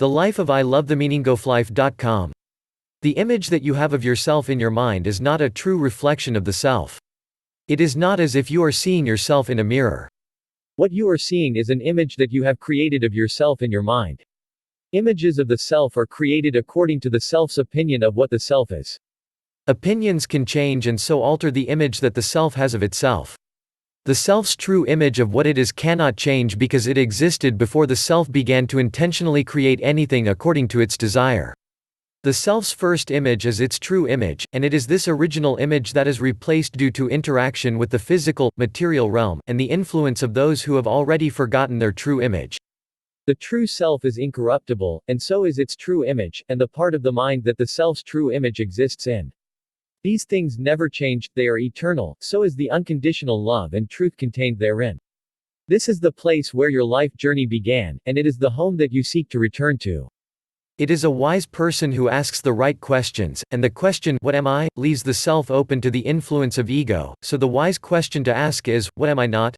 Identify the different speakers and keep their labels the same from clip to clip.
Speaker 1: The Life of ilovethemeaningoflife.com. The image that you have of yourself in your mind is not a true reflection of the self. It is not as if you are seeing yourself in a mirror. What you are seeing is an image that you have created of yourself in your mind. Images of the self are created according to the self's opinion of what the self is. Opinions can change and so alter the image that the self has of itself. The self's true image of what it is cannot change because it existed before the self began to intentionally create anything according to its desire. The self's first image is its true image, and it is this original image that is replaced due to interaction with the physical, material realm, and the influence of those who have already forgotten their true image. The true self is incorruptible, and so is its true image, and the part of the mind that the self's true image exists in. These things never change, they are eternal, so is the unconditional love and truth contained therein. This is the place where your life journey began, and it is the home that you seek to return to. It is a wise person who asks the right questions, and the question, "What am I?" leaves the self open to the influence of ego, so the wise question to ask is, "What am I not?"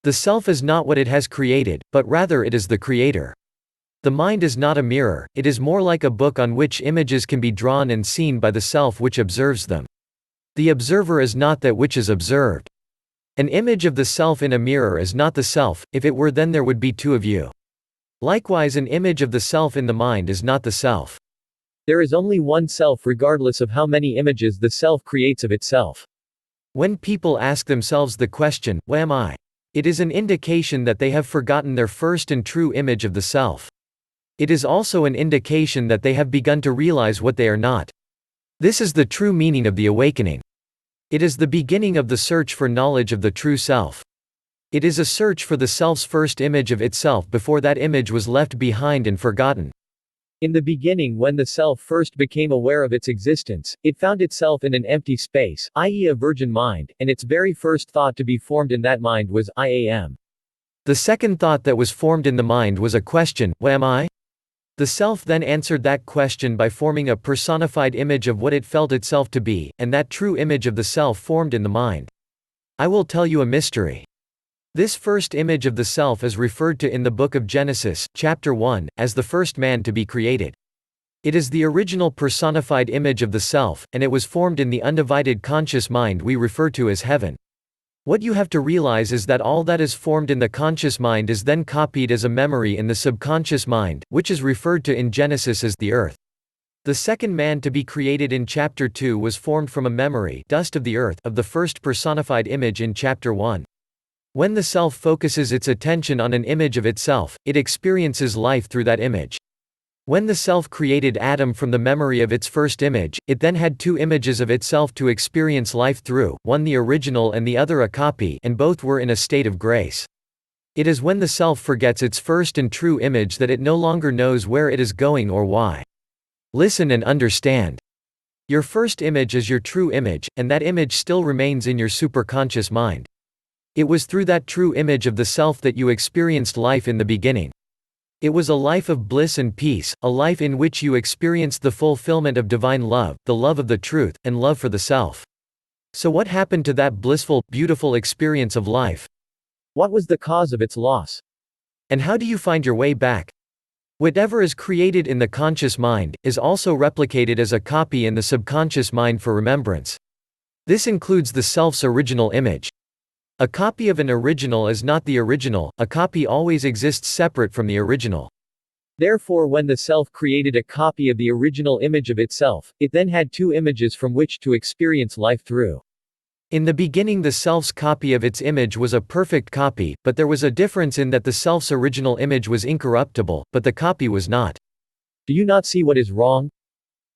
Speaker 1: The self is not what it has created, but rather it is the creator. The mind is not a mirror, it is more like a book on which images can be drawn and seen by the self which observes them. The observer is not that which is observed. An image of the self in a mirror is not the self, if it were then there would be two of you. Likewise, an image of the self in the mind is not the self. There is only one self regardless of how many images the self creates of itself. When people ask themselves the question, "What am I?" it is an indication that they have forgotten their first and true image of the self. It is also an indication that they have begun to realize what they are not. This is the true meaning of the awakening. It is the beginning of the search for knowledge of the true self. It is a search for the self's first image of itself before that image was left behind and forgotten. In the beginning, when the self first became aware of its existence, it found itself in an empty space, i.e. a virgin mind, and its very first thought to be formed in that mind was, "I am." The second thought that was formed in the mind was a question, "What am I?" The self then answered that question by forming a personified image of what it felt itself to be, and that true image of the self formed in the mind. I will tell you a mystery. This first image of the self is referred to in the book of Genesis, chapter 1, as the first man to be created. It is the original personified image of the self, and it was formed in the undivided conscious mind we refer to as heaven. What you have to realize is that all that is formed in the conscious mind is then copied as a memory in the subconscious mind, which is referred to in Genesis as the earth. The second man to be created in chapter 2 was formed from a memory, dust of the earth, of the first personified image in chapter 1. When the self focuses its attention on an image of itself, it experiences life through that image. When the self created Adam from the memory of its first image, it then had two images of itself to experience life through, one the original and the other a copy, and both were in a state of grace. It is when the self forgets its first and true image that it no longer knows where it is going or why. Listen and understand. Your first image is your true image, and that image still remains in your superconscious mind. It was through that true image of the self that you experienced life in the beginning. It was a life of bliss and peace, a life in which you experienced the fulfillment of divine love, the love of the truth, and love for the self. So what happened to that blissful, beautiful experience of life? What was the cause of its loss? And how do you find your way back? Whatever is created in the conscious mind, is also replicated as a copy in the subconscious mind for remembrance. This includes the self's original image. A copy of an original is not the original, a copy always exists separate from the original. Therefore, when the self created a copy of the original image of itself, it then had two images from which to experience life through. In the beginning, the self's copy of its image was a perfect copy, but there was a difference in that the self's original image was incorruptible, but the copy was not. Do you not see what is wrong?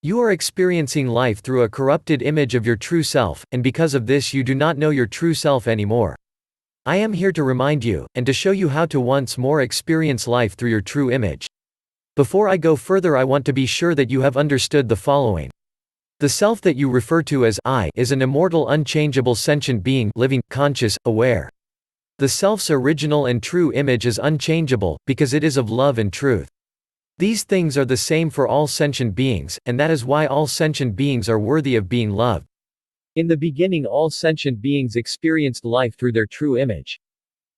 Speaker 1: You are experiencing life through a corrupted image of your true self, and because of this you do not know your true self anymore. I am here to remind you, and to show you how to once more experience life through your true image. Before I go further, I want to be sure that you have understood the following. The self that you refer to as I is an immortal, unchangeable sentient being, living, conscious, aware. The self's original and true image is unchangeable, because it is of love and truth. These things are the same for all sentient beings, and that is why all sentient beings are worthy of being loved. In the beginning, all sentient beings experienced life through their true image.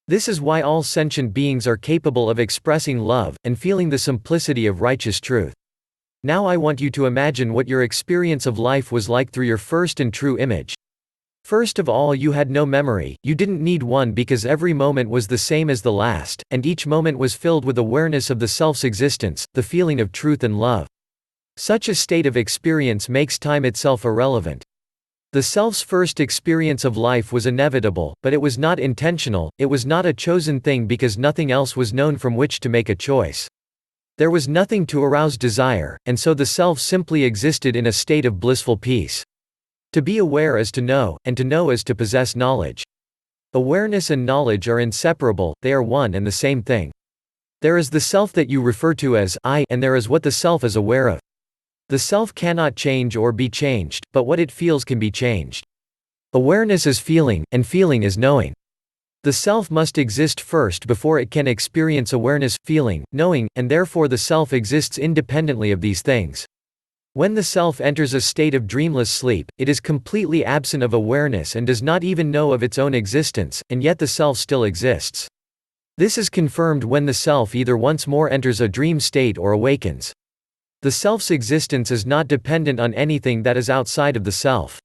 Speaker 1: This is why all sentient beings are capable of expressing love, and feeling the simplicity of righteous truth. Now I want you to imagine what your experience of life was like through your first and true image. First of all, you had no memory, you didn't need one because every moment was the same as the last, and each moment was filled with awareness of the self's existence, the feeling of truth and love. Such a state of experience makes time itself irrelevant. The self's first experience of life was inevitable, but it was not intentional, it was not a chosen thing because nothing else was known from which to make a choice. There was nothing to arouse desire, and so the self simply existed in a state of blissful peace. To be aware is to know, and to know is to possess knowledge. Awareness and knowledge are inseparable, they are one and the same thing. There is the self that you refer to as I, and there is what the self is aware of. The self cannot change or be changed, but what it feels can be changed. Awareness is feeling, and feeling is knowing. The self must exist first before it can experience awareness, feeling, knowing, and therefore the self exists independently of these things. When the self enters a state of dreamless sleep, it is completely absent of awareness and does not even know of its own existence, and yet the self still exists. This is confirmed when the self either once more enters a dream state or awakens. The self's existence is not dependent on anything that is outside of the self.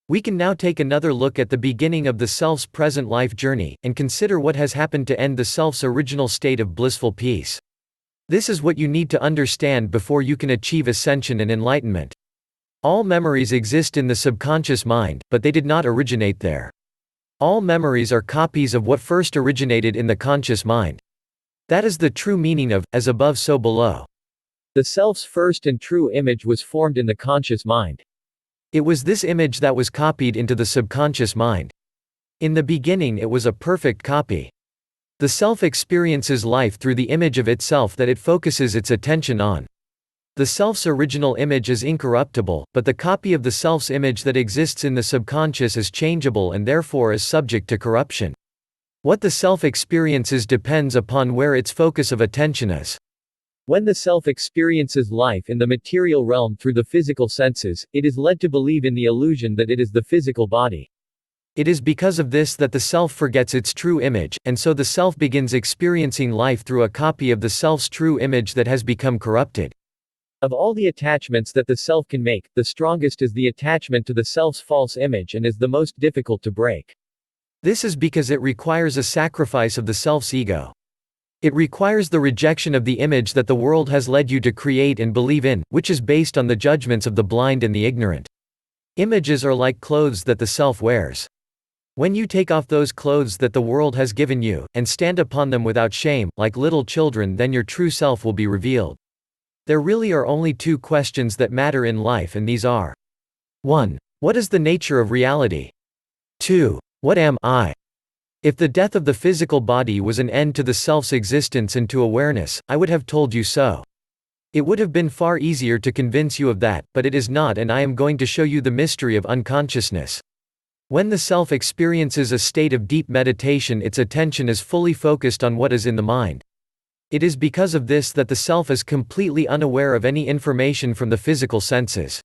Speaker 1: We can now take another look at the beginning of the self's present life journey, and consider what has happened to end the self's original state of blissful peace. This is what you need to understand before you can achieve ascension and enlightenment. All memories exist in the subconscious mind, but they did not originate there. All memories are copies of what first originated in the conscious mind. That is the true meaning of, as above so below. The self's first and true image was formed in the conscious mind. It was this image that was copied into the subconscious mind. In the beginning it was a perfect copy. The self experiences life through the image of itself that it focuses its attention on. The self's original image is incorruptible, but the copy of the self's image that exists in the subconscious is changeable and therefore is subject to corruption. What the self experiences depends upon where its focus of attention is. When the self experiences life in the material realm through the physical senses, it is led to believe in the illusion that it is the physical body. It is because of this that the self forgets its true image, and so the self begins experiencing life through a copy of the self's true image that has become corrupted. Of all the attachments that the self can make, the strongest is the attachment to the self's false image and is the most difficult to break. This is because it requires a sacrifice of the self's ego. It requires the rejection of the image that the world has led you to create and believe in, which is based on the judgments of the blind and the ignorant. Images are like clothes that the self wears. When you take off those clothes that the world has given you, and stand upon them without shame, like little children, then your true self will be revealed. There really are only two questions that matter in life, and these are: 1. What is the nature of reality? 2. What am I? If the death of the physical body was an end to the self's existence and to awareness, I would have told you so. It would have been far easier to convince you of that, but it is not, and I am going to show you the mystery of unconsciousness. When the self experiences a state of deep meditation, its attention is fully focused on what is in the mind. It is because of this that the self is completely unaware of any information from the physical senses.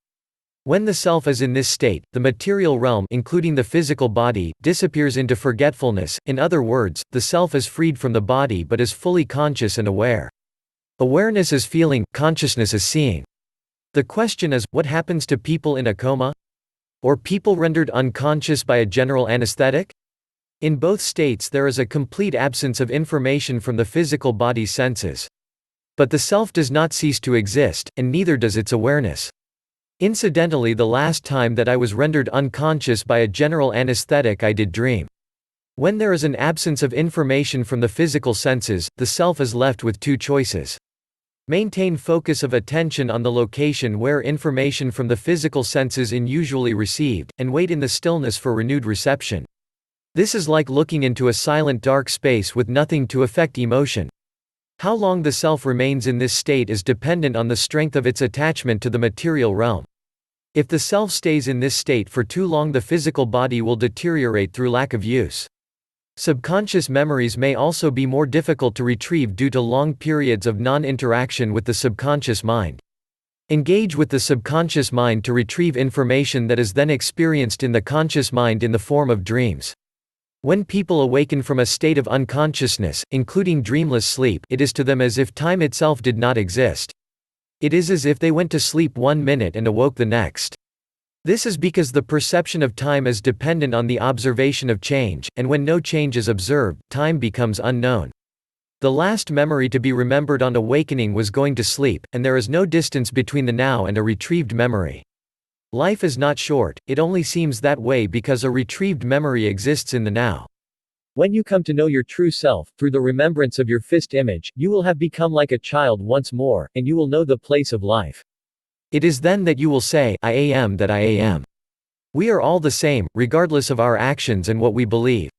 Speaker 1: When the self is in this state, the material realm, including the physical body, disappears into forgetfulness. In other words, the self is freed from the body but is fully conscious and aware. Awareness is feeling, consciousness is seeing. The question is, what happens to people in a coma? Or people rendered unconscious by a general anesthetic? In both states there is a complete absence of information from the physical body's senses. But the self does not cease to exist, and neither does its awareness. Incidentally, the last time that I was rendered unconscious by a general anesthetic, I did dream. When there is an absence of information from the physical senses, the self is left with two choices. Maintain focus of attention on the location where information from the physical senses is usually received, and wait in the stillness for renewed reception. This is like looking into a silent dark space with nothing to affect emotion. How long the self remains in this state is dependent on the strength of its attachment to the material realm. If the self stays in this state for too long, the physical body will deteriorate through lack of use. Subconscious memories may also be more difficult to retrieve due to long periods of non-interaction with the subconscious mind. Engage with the subconscious mind to retrieve information that is then experienced in the conscious mind in the form of dreams. When people awaken from a state of unconsciousness, including dreamless sleep, it is to them as if time itself did not exist. It is as if they went to sleep 1 minute and awoke the next. This is because the perception of time is dependent on the observation of change, and when no change is observed, time becomes unknown. The last memory to be remembered on awakening was going to sleep, and there is no distance between the now and a retrieved memory. Life is not short, it only seems that way because a retrieved memory exists in the now. When you come to know your true self, through the remembrance of your fixed image, you will have become like a child once more, and you will know the place of life. It is then that you will say, I am that I am. We are all the same, regardless of our actions and what we believe.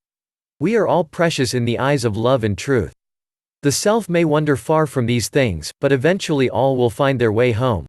Speaker 1: We are all precious in the eyes of love and truth. The self may wander far from these things, but eventually all will find their way home.